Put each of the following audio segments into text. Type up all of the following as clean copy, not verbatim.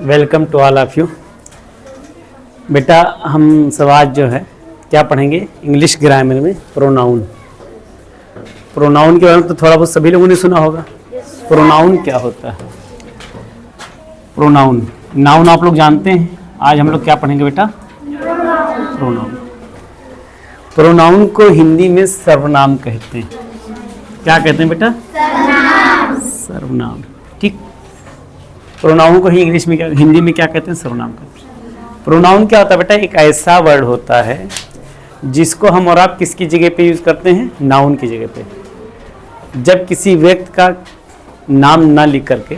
Welcome to all of you. बेटा हम सब आज जो है क्या पढ़ेंगे, इंग्लिश ग्रामर में प्रोनाउन। प्रोनाउन के बारे में तो थोड़ा बहुत सभी लोगों ने सुना होगा। प्रोनाउन क्या होता है? प्रोनाउन, नाउन आप लोग जानते हैं। आज हम लोग क्या पढ़ेंगे बेटा? प्रोनाउन। प्रोनाउन को हिंदी में सर्वनाम कहते हैं। क्या कहते हैं बेटा? सर्वनाम। ठीक। प्रोनाउन को ही इंग्लिश में क्या, हिंदी में क्या कहते हैं? सर्वनाम कहते हैं। प्रोनाउन क्या होता है बेटा? एक ऐसा वर्ड होता है जिसको हम और आप किसकी जगह पे यूज करते हैं? नाउन की जगह पे। जब किसी व्यक्ति का नाम ना लिख करके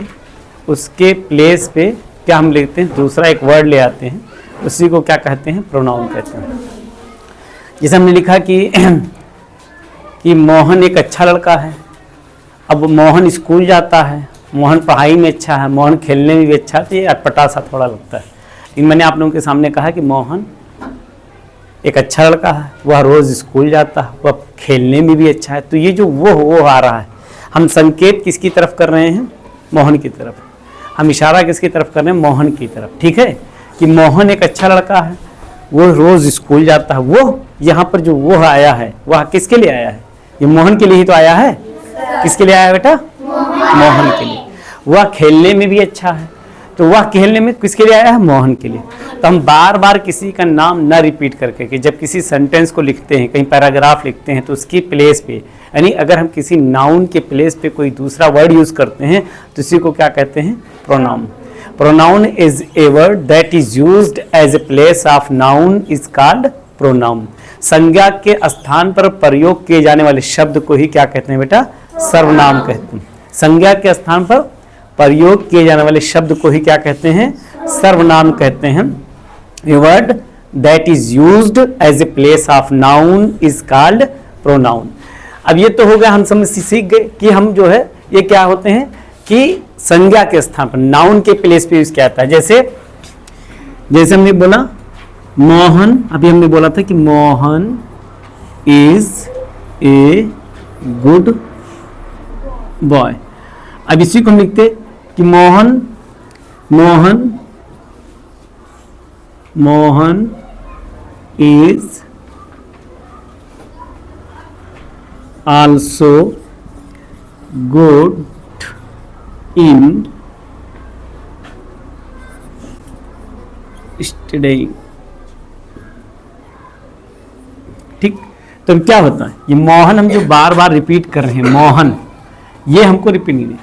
उसके प्लेस पे क्या हम लिखते हैं? दूसरा एक वर्ड ले आते हैं, उसी को क्या कहते हैं? प्रोनाउन कहते हैं। जैसे हमने लिखा कि मोहन एक अच्छा लड़का है। अब मोहन स्कूल जाता है, मोहन पढ़ाई में अच्छा है, मोहन खेलने में भी अच्छा है, तो ये अटपटा सा थोड़ा लगता है। लेकिन मैंने आप लोगों के सामने कहा कि मोहन एक अच्छा लड़का है, वह रोज़ स्कूल जाता है, वह खेलने में भी अच्छा है। तो ये जो वो आ रहा है, हम संकेत किसकी तरफ कर रहे हैं? मोहन की तरफ। हम इशारा किसकी तरफ कर रहे हैं? मोहन की तरफ। ठीक है, कि मोहन एक अच्छा लड़का है, वो रोज़ स्कूल जाता है। वो यहाँ पर जो वो आया है, वह किसके लिए आया है? ये मोहन के लिए ही तो आया है। किसके लिए आया है बेटा? मोहन के लिए। वह खेलने में भी अच्छा है, तो वह खेलने में किसके लिए आया है? मोहन के लिए। तो हम बार बार किसी का नाम ना रिपीट करके, कि जब किसी सेंटेंस को लिखते हैं, कहीं पैराग्राफ लिखते हैं, तो उसकी प्लेस पे, यानी अगर हम किसी नाउन के प्लेस पे कोई दूसरा वर्ड यूज करते हैं तो इसी को क्या कहते हैं? Pronoun. Pronoun is a word that is used as a place of noun is called pronoun. संज्ञा के स्थान पर प्रयोग किए जाने वाले शब्द को ही क्या कहते हैं बेटा? सर्वनाम कहते हैं। संज्ञा के स्थान पर प्रयोग किए जाने वाले शब्द को ही क्या कहते हैं? सर्वनाम कहते हैं। A word that is used as a place of noun is called pronoun. अब ये तो हो गया, हम समझ सीख गए कि हम जो है ये क्या होते हैं कि संज्ञा के स्थान पर, नाउन के प्लेस पे यूज किया जाता है। जैसे हमने बोला मोहन, अभी हमने बोला था कि Mohan is a good boy. अब इसी को हम लिखते कि Mohan is also good in studying. ठीक। तो क्या होता है, ये मोहन हम जो बार बार रिपीट कर रहे हैं, मोहन, ये हमको रिपीट नहीं।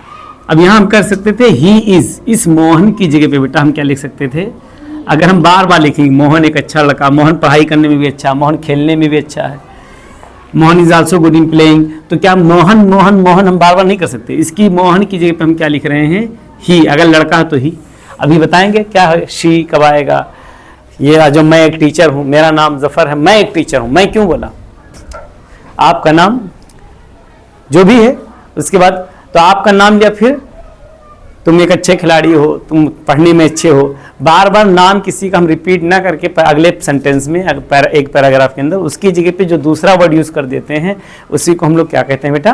अब यहां हम कर सकते थे ही इज। इस मोहन की जगह पे बेटा हम क्या लिख सकते थे? अगर हम बार बार लिखेंगे मोहन एक अच्छा लड़का, मोहन पढ़ाई करने में भी अच्छा, मोहन खेलने में भी अच्छा है, Mohan is also good in playing, तो क्या मोहन मोहन मोहन हम बार बार नहीं कर सकते। इसकी मोहन की जगह पे हम क्या लिख रहे हैं? ही। अगर लड़का है तो ही। अभी बताएंगे क्या है शी कब आएगा। ये जो मैं एक टीचर हूं, मेरा नाम जफर है, मैं एक टीचर हूं, मैं क्यों बोला? आपका नाम जो भी है, उसके बाद तो आपका नाम लिया, फिर तुम एक अच्छे खिलाड़ी हो, तुम पढ़ने में अच्छे हो। बार बार नाम किसी का हम रिपीट ना करके अगले सेंटेंस में एक पैराग्राफ के अंदर उसकी जगह पे जो दूसरा वर्ड यूज कर देते हैं, उसी को हम लोग क्या कहते हैं बेटा?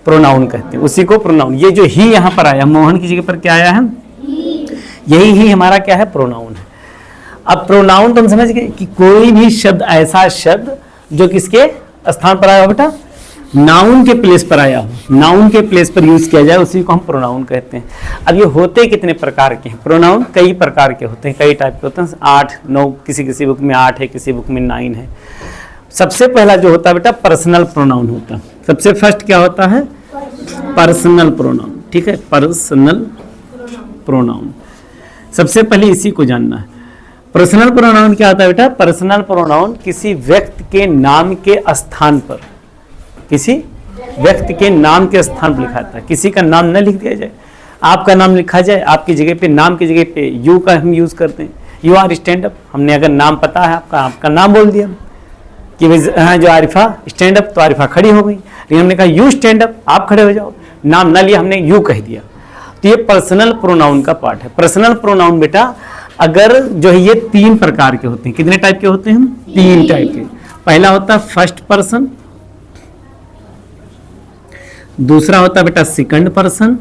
प्रोनाउन कहते हैं। उसी को प्रोनाउन। ये जो ही यहाँ पर आया, मोहन की जगह पर क्या आया है? यही ही हमारा क्या है? प्रोनाउन है। अब प्रोनाउन तो हम समझ गए कि कोई भी शब्द, ऐसा शब्द जो किसके स्थान पर आया हो बेटा? नाउन के प्लेस पर आया हो, नाउन के प्लेस पर यूज किया जाए, उसी को हम प्रोनाउन कहते हैं। अब ये होते कितने प्रकार के हैं? प्रोनाउन कई प्रकार के होते हैं, कई टाइप के होते हैं, 8 9, किसी बुक में 8 है, किसी बुक में 9 है। सबसे पहला जो होता है बेटा पर्सनल प्रोनाउन होता है। सबसे फर्स्ट क्या होता है? Personal pronoun. ठीक है, पर्सनल प्रोनाउन। सबसे पहले इसी को जानना है। पर्सनल प्रोनाउन क्या होता है बेटा? पर्सनल प्रोनाउन किसी व्यक्ति के नाम के स्थान पर, किसी व्यक्ति के नाम के स्थान पर लिखा जाता है। किसी का नाम न लिख दिया जाए, आपका नाम लिखा जाए, आपकी जगह पे, नाम की जगह पे यू का हम यूज करते हैं। You are stand up. हमने अगर नाम पता है आपका नाम बोल दिया कि भाई जो आरिफा स्टैंड अप, तो आरिफा खड़ी हो गई। लेकिन हमने कहा यू स्टैंड अप, आप खड़े हो जाओ। नाम न लिया, हमने यू कह दिया। तो ये पर्सनल प्रोनाउन का पार्ट है। पर्सनल प्रोनाउन बेटा अगर जो है ये 3 प्रकार के होते हैं। कितने टाइप के होते हैं? 3 टाइप के। पहला होता है फर्स्ट पर्सन, दूसरा होता है बेटा सेकंड पर्सन,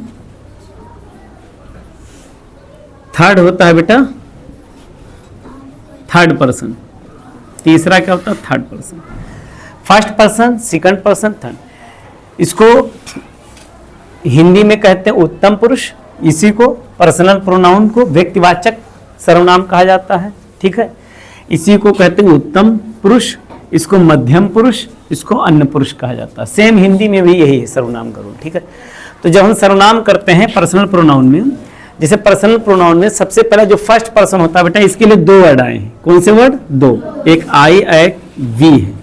थर्ड होता है बेटा थर्ड पर्सन, तीसरा क्या होता है third person, first person, second person, third. इसको हिंदी में कहते हैं उत्तम पुरुष, इसी को पर्सनल प्रोनाउन को व्यक्तिवाचक सर्वनाम कहा जाता है, ठीक है। इसी को कहते हैं उत्तम पुरुष, इसको मध्यम पुरुष, इसको अन्य पुरुष कहा जाता है। सेम हिंदी में भी यही है सर्वनाम का रूल, ठीक है। तो जब हम सर्वनाम करते हैं पर्सनल प्रोनाउन में, जैसे पर्सनल प्रोनाउन में सबसे पहला जो फर्स्ट पर्सन होता है बेटा, इसके लिए दो वर्ड आए हैं। कौन से वर्ड? दो, एक आई एक वी है,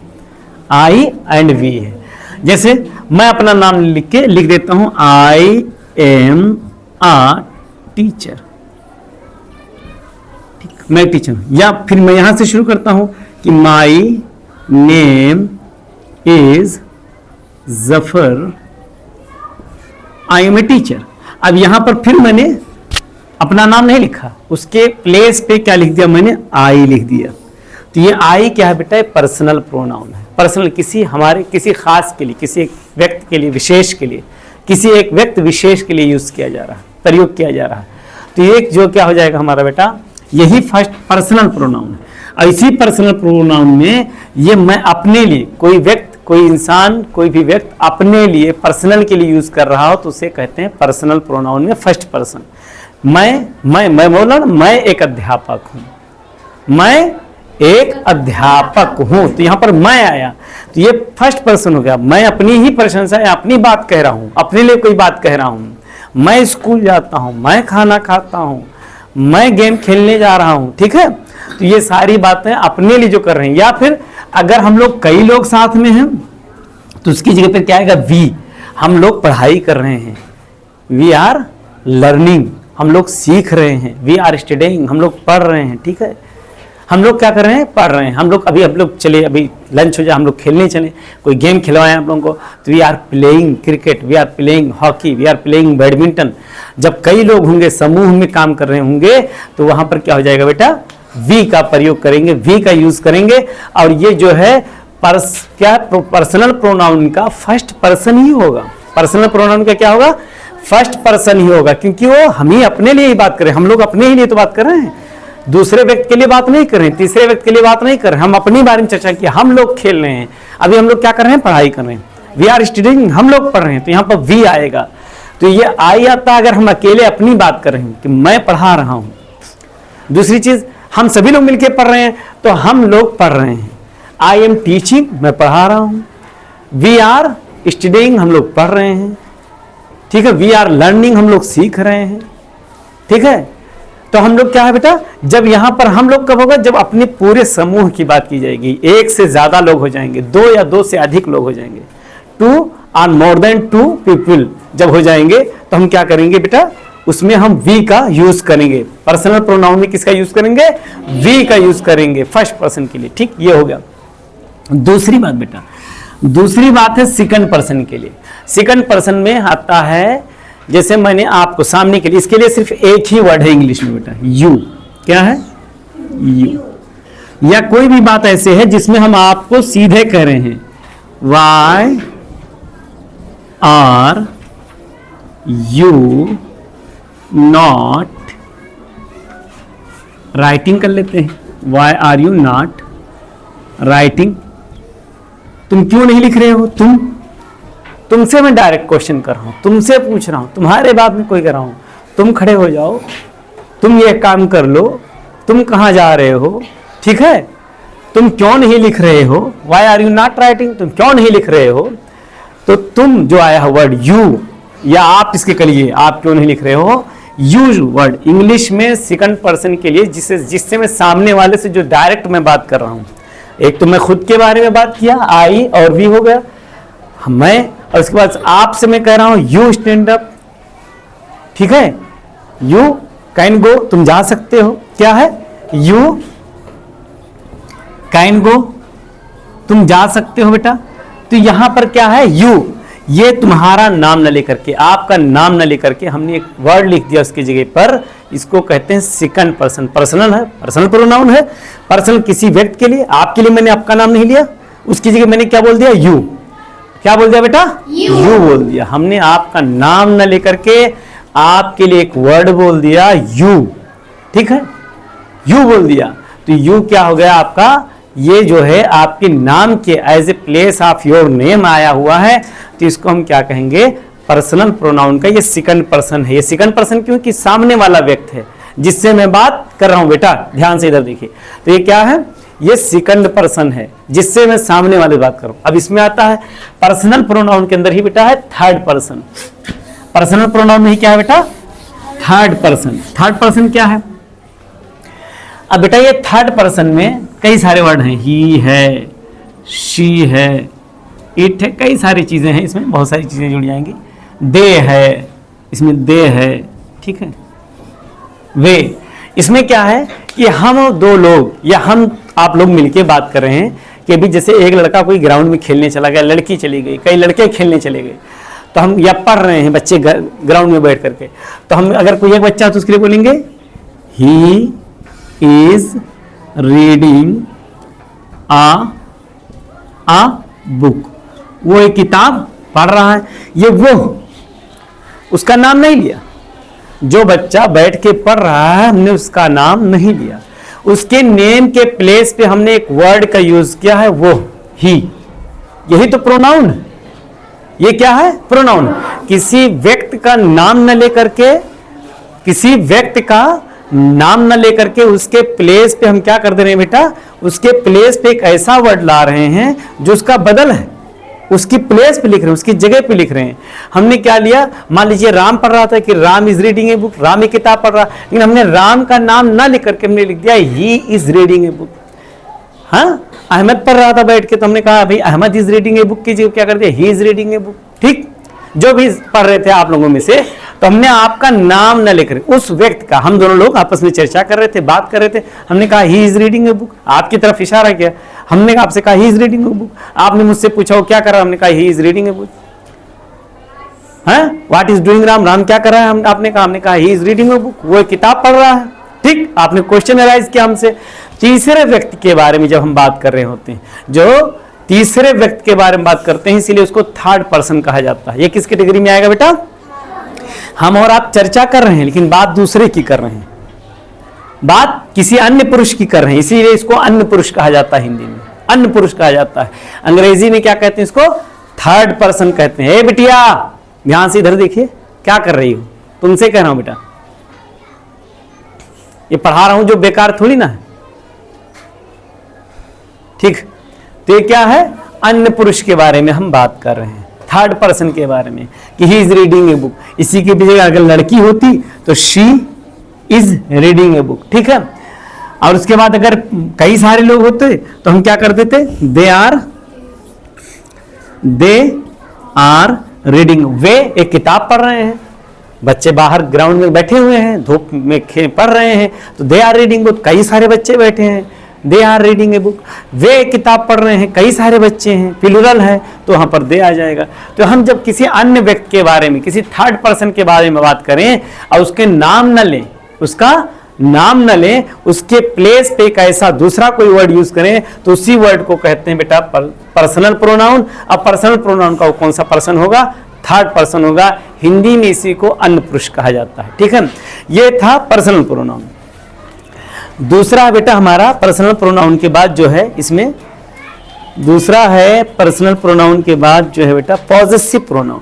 आई एंड वी है। जैसे मैं अपना नाम लिख देता हूं, आई एम आ टीचर, ठीक, मैं टीचर हूं। या फिर मैं यहां से शुरू करता हूं कि my name is Zafar, I am a teacher. अब यहां पर फिर मैंने अपना नाम नहीं लिखा, उसके प्लेस पे क्या लिख दिया मैंने? आई लिख दिया। तो ये आई क्या है बेटा? पर्सनल प्रोनाउन है। पर्सनल किसी हमारे किसी खास के लिए, किसी एक व्यक्ति के लिए, विशेष के लिए, किसी एक व्यक्ति विशेष के लिए यूज किया जा रहा है, प्रयोग किया जा रहा है। तो ये जो क्या हो जाएगा हमारा बेटा, यही फर्स्ट पर्सनल प्रोनाउन है। और इसी पर्सनल प्रोनाउन में ये मैं अपने लिए, कोई व्यक्ति, कोई इंसान, कोई भी व्यक्ति अपने लिए पर्सनल के लिए यूज कर रहा हो तो उसे कहते हैं पर्सनल प्रोनाउन में फर्स्ट पर्सन। मैं बोला ना, मैं एक अध्यापक हूं, मैं एक अध्यापक हूं, तो यहां पर मैं आया तो ये फर्स्ट पर्सन हो गया। मैं अपनी ही प्रशंसा या अपनी बात कह रहा हूं, अपने लिए कोई बात कह रहा हूं। मैं स्कूल जाता हूं, मैं खाना खाता हूं, मैं गेम खेलने जा रहा हूं, ठीक है। तो ये सारी बातें अपने लिए जो कर रहे हैं। या फिर अगर हम लोग कई लोग साथ में हैं तो उसकी जगह पर क्या आएगा? वी। हम लोग पढ़ाई कर रहे हैं, वी आर लर्निंग, हम लोग सीख रहे हैं, वी आर स्टडिंग, हम लोग पढ़ रहे हैं, ठीक है। हम लोग क्या कर रहे हैं? पढ़ रहे हैं। हम लोग चले, अभी लंच हो जाए, हम लोग खेलने चले, कोई गेम खिलवाएं आप लोगों को, तो we are playing cricket, we are playing hockey, we are playing badminton. जब कई लोग होंगे, समूह में काम कर रहे होंगे, तो वहां पर क्या हो जाएगा बेटा? वी का प्रयोग करेंगे, वी का यूज करेंगे। और ये जो है पर्सनल प्रोनाउन का फर्स्ट पर्सन ही होगा। पर्सनल प्रोनाउन का क्या होगा? फर्स्ट पर्सन ही होगा, क्योंकि वो हम ही अपने लिए ही बात कर रहे हैं। हम लोग अपने ही लिए तो बात कर रहे हैं, दूसरे व्यक्ति के लिए बात नहीं कर रहे हैं, तीसरे व्यक्ति के लिए बात नहीं कर रहे हैं। हम अपनी बारे में चर्चा किया, हम लोग खेल रहे हैं, अभी हम लोग क्या कर रहे हैं? पढ़ाई कर रहे हैं, वी आर स्टडिंग, हम लोग पढ़ रहे हैं, तो यहाँ पर वी आएगा। तो ये आई आता अगर हम अकेले अपनी बात कर रहे हैं कि मैं पढ़ा रहा हूं। दूसरी चीज, हम सभी लोग मिलकर पढ़ रहे हैं तो हम लोग पढ़ रहे हैं। आई एम टीचिंग, मैं पढ़ा रहा हूं। वी आर स्टडिंग, हम लोग पढ़ रहे हैं, ठीक है। वी आर लर्निंग, हम लोग सीख रहे हैं, ठीक है। तो हम लोग क्या है बेटा? जब यहां पर हम लोग कब होगा? जब अपने पूरे समूह की बात की जाएगी, एक से ज्यादा लोग हो जाएंगे, दो या दो से अधिक लोग हो जाएंगे, two or more than two people जब हो जाएंगे, तो हम क्या करेंगे बेटा? उसमें हम वी का यूज करेंगे। पर्सनल प्रोनाउन में किसका यूज करेंगे? वी का यूज करेंगे फर्स्ट पर्सन के लिए, ठीक। ये हो गया। दूसरी बात बेटा, दूसरी बात है सेकंड पर्सन के लिए। सेकंड पर्सन में आता है, जैसे मैंने आपको सामने के लिए, इसके लिए सिर्फ एक ही वर्ड है इंग्लिश में बेटा, यू। क्या है? यू। या कोई भी बात ऐसे है जिसमें हम आपको सीधे कह रहे हैं, why are you not writing कर लेते हैं, why are you not writing. तुम क्यों नहीं लिख रहे हो? तुमसे मैं डायरेक्ट क्वेश्चन कर रहा हूं, तुमसे पूछ रहा हूं, तुम्हारे बात में कोई कर रहा हूं। तुम खड़े हो जाओ, तुम ये काम कर लो, तुम कहां जा रहे हो, ठीक है। तुम क्यों नहीं लिख रहे हो? Why are you not writing, तुम क्यों नहीं लिख रहे हो? तो तुम जो आया है वर्ड यू, या आप इसके करिए, आप क्यों नहीं लिख रहे हो? यूज वर्ड इंग्लिश में सेकंड पर्सन के लिए, जिससे मैं सामने वाले से जो डायरेक्ट मैं बात कर रहा हूं। एक तो मैं खुद के बारे में बात किया, आई और वी हो गया, मैं, और उसके बाद आपसे मैं कह रहा हूं यू स्टैंड अप, ठीक है। यू कैन गो, तुम जा सकते हो। क्या है? यू कैन गो, तुम जा सकते हो बेटा। तो यहां पर क्या है? यू, ये तुम्हारा नाम न लेकर के, आपका नाम न लेकर के हमने एक वर्ड लिख दिया उसकी जगह पर, इसको कहते हैं सेकंड पर्सन। पर्सनल है, पर्सनल प्रोनाउन है। पर्सनल किसी व्यक्ति के लिए, आपके लिए मैंने आपका नाम नहीं लिया, उसकी जगह मैंने क्या बोल दिया? यू। क्या बोल दिया बेटा? यू बोल दिया। हमने आपका नाम न लेकर के आपके लिए एक वर्ड बोल दिया, यू। ठीक है, यू बोल दिया तो यू क्या हो गया आपका, ये जो है आपके नाम के as a place of your name आया हुआ है, तो इसको हम क्या कहेंगे, पर्सनल प्रोनाउन का ये सेकंड पर्सन है। ये सेकंड पर्सन क्यों कि सामने वाला व्यक्ति है जिससे मैं बात कर रहा हूं, बेटा ध्यान से इधर देखिए, तो ये क्या है, ये सेकंड पर्सन है जिससे मैं सामने वाले बात करूं। अब इसमें आता है पर्सनल प्रोनाउन के अंदर ही बेटा है थर्ड पर्सन। पर्सनल प्रोनाउन में ही क्या है बेटा, थर्ड पर्सन। थर्ड पर्सन क्या है, अब बेटा ये थर्ड पर्सन में कई सारे वर्ड हैं, ही है, शी है, इट है, कई सारी चीजें हैं, इसमें बहुत सारी चीजें जुड़ जाएंगी। दे है, इसमें दे है, ठीक है, वे, इसमें क्या है कि हम दो लोग या हम आप लोग मिलके बात कर रहे हैं कि अभी जैसे एक लड़का कोई ग्राउंड में खेलने चला गया, लड़की चली गई, कई लड़के खेलने चले गए, तो हम या पढ़ रहे हैं बच्चे ग्राउंड में बैठ करके, तो हम अगर कोई एक बच्चा तो उसके लिए बोलेंगे he is reading a book, वो एक किताब पढ़ रहा है। ये वो उसका नाम नहीं लिया, जो बच्चा बैठ के पढ़ रहा है हमने उसका नाम नहीं लिया, उसके नेम के प्लेस पे हमने एक वर्ड का यूज किया है, वो ही। यही तो प्रोनाउन है। ये क्या है, प्रोनाउन। किसी व्यक्ति का नाम न लेकर के, किसी व्यक्ति का नाम न लेकर के उसके प्लेस पे हम क्या कर दे रहे हैं बेटा, उसके प्लेस पे एक ऐसा वर्ड ला रहे हैं जो उसका बदल है, उसकी प्लेस पे लिख रहे हैं, उसकी जगह पे लिख रहे हैं। हमने क्या लिया, मान लीजिए राम पढ़ रहा था कि Ram is reading a book, Ram एक किताब पढ़ रहा, लेकिन हमने राम का नाम ना लिख करके हमने लिख दिया he is reading a book. हाँ, अहमद पढ़ रहा था बैठ के, तो हमने कहा भाई Ahmad is reading a book की जगह क्या कर दिया, he is reading a book. ठीक, जो भी पढ़ रहे थे आप लोगों में से, तो हमने आपका नाम न लेकर उस व्यक्ति का, हम दोनों लोग आपस में चर्चा कर रहे थे, बात कर रहे थे, हमने कहा he is reading a book, आपकी तरफ इशारा किया, हमने आपसे कहा he is reading a book, आपने मुझसे पूछा वो क्या कर रहा है, हमने कहा he is reading a book. है what is doing Ram, Ram क्या कर रहा है, आपने कहा he is reading a book, वो एक किताब पढ़ रहा है। ठीक, आपने क्वेश्चन अराइज किया हमसे। तीसरे व्यक्ति के बारे में जब हम बात कर रहे होते हैं, जो तीसरे व्यक्ति के बारे में बात करते हैं, इसीलिए उसको थर्ड पर्सन कहा जाता है। ये किस कैटेगरी में आएगा बेटा, हम और आप चर्चा कर रहे हैं लेकिन बात दूसरे की कर रहे हैं, बात किसी अन्य पुरुष की कर रहे हैं, इसीलिए इसको अन्य पुरुष कहा जाता है, हिंदी में अन्य पुरुष कहा जाता है। अंग्रेजी में क्या कहते हैं इसको, थर्ड पर्सन कहते हैं। ए बिटिया ध्यान से इधर देखिए, क्या कर रही हो, तुमसे कह रहा हूं बेटा, ये पढ़ा रहा हूं जो बेकार थोड़ी ना है। ठीक, तो ये क्या है, अन्य पुरुष के बारे में हम बात कर रहे हैं, थर्ड पर्सन के बारे में कि ही इज रीडिंग ए बुक। इसी की जगह अगर लड़की होती तो she is reading a book. ठीक है, और उसके बाद अगर कई सारे लोग होते तो हम क्या कर देते, दे आर रीडिंग, वे एक किताब पढ़ रहे हैं, बच्चे बाहर ग्राउंड में बैठे हुए हैं, धूप में पढ़ रहे हैं, तो दे आर रीडिंग बुक, कई सारे बच्चे बैठे हैं, they are reading a book. वे एक किताब पढ़ रहे हैं, कई सारे बच्चे हैं, प्लूरल है तो वहां पर दे आ जाएगा। तो हम जब किसी अन्य व्यक्ति के बारे में, किसी थर्ड पर्सन के बारे में बात करें और उसके नाम न लें, उसका नाम न लें, उसके प्लेस पे एक ऐसा दूसरा कोई वर्ड यूज करें, तो उसी वर्ड को कहते हैं बेटा पर्सनल प्रोनाउन। अब पर्सनल प्रोनाउन का कौन सा पर्सन होगा, थर्ड पर्सन होगा। हिंदी में इसी को अन्य पुरुष कहा जाता है। ठीक है, ये था पर्सनल प्रोनाउन। दूसरा बेटा हमारा पर्सनल प्रोनाउन के बाद जो है, इसमें दूसरा है पर्सनल प्रोनाउन के बाद जो है बेटा पॉजेसिव प्रोनाउन।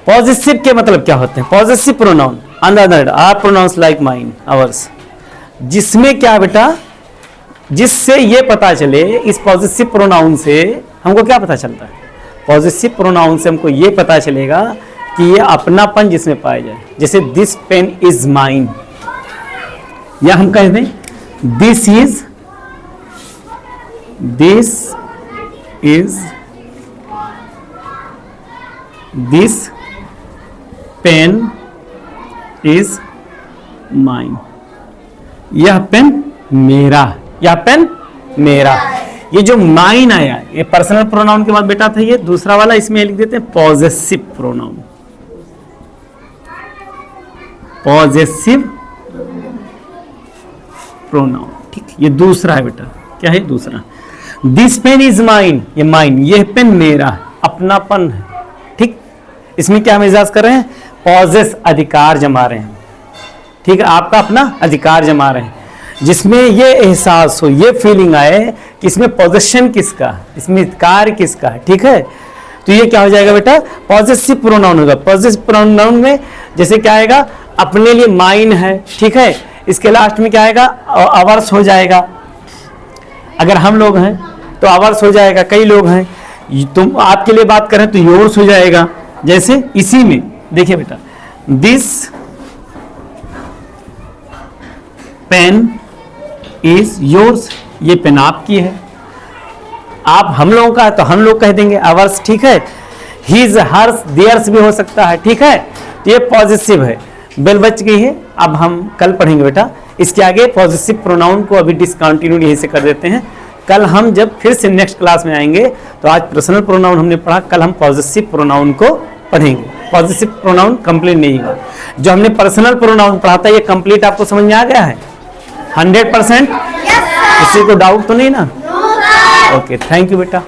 पॉजेसिव के मतलब क्या होते हैं, possessive pronoun another are pronouns like mine ours, जिसमें क्या बेटा, जिससे ये पता चले, इस पॉजेसिव प्रोनाउन से हमको क्या पता चलता है, पॉजेसिव प्रोनाउन से हमको ये पता चलेगा कि ये अपनापन जिसमें पाया जाए। जैसे दिस पेन इज माइन, या हम कह दें this is this pen is mine, यह पेन मेरा, यह पेन मेरा। ये जो माइन आया, ये पर्सनल प्रोनाउन के बाद बेटा था, ये दूसरा वाला इसमें लिख देते हैं पॉजेसिव प्रोनाउन। पॉजेसिव प्रोनाउन, ठीक, ये दूसरा है बेटा। क्या है दूसरा, दिस पेन इज माइन, ये माइन, ये पेन मेरा, अपनापन है। ठीक, इसमें क्या हम इजाज कर रहे हैं, पॉजेस अधिकार जमा रहे हैं। ठीक है, आपका अपना अधिकार जमा रहे हैं, जिसमें ये एहसास हो, ये फीलिंग आए कि इसमें पोजेशन किसका, इसमें अधिकार किसका है। ठीक है, तो ये क्या हो जाएगा बेटा, पॉजेसिव प्रोनाउन होगा। पॉजेसिव प्रोनाउन में जैसे क्या आएगा, अपने लिए माइन है। ठीक है, इसके लास्ट में क्या आएगा, आवर्स हो जाएगा। अगर हम लोग हैं तो आवर्स हो जाएगा, कई लोग हैं, तुम आपके लिए बात करें तो योर्स हो जाएगा। जैसे इसी में देखिए बेटा, दिस पेन इज योर्स, ये पेन आपकी है। आप हम लोगों का है तो हम लोग कह देंगे आवर्स। ठीक है, हिज हर्स देयर्स भी हो सकता है। ठीक है, तो ये पॉजिटिव है। बेल बच गई है, अब हम कल पढ़ेंगे बेटा इसके आगे पॉजिटिव प्रोनाउन को। अभी डिसकंटिन्यू यहीं से कर देते हैं, कल हम जब फिर से नेक्स्ट क्लास में आएंगे तो आज पर्सनल प्रोनाउन हमने पढ़ा, कल हम पॉजिटिव प्रोनाउन को पढ़ेंगे। पॉजिटिव प्रोनाउन कंप्लीट नहीं हुआ, जो हमने पर्सनल प्रोनाउन पढ़ा था ये कंप्लीट आपको समझ में आ गया है 100%? किसी को डाउट तो नहीं ना? ओके, थैंक यू बेटा।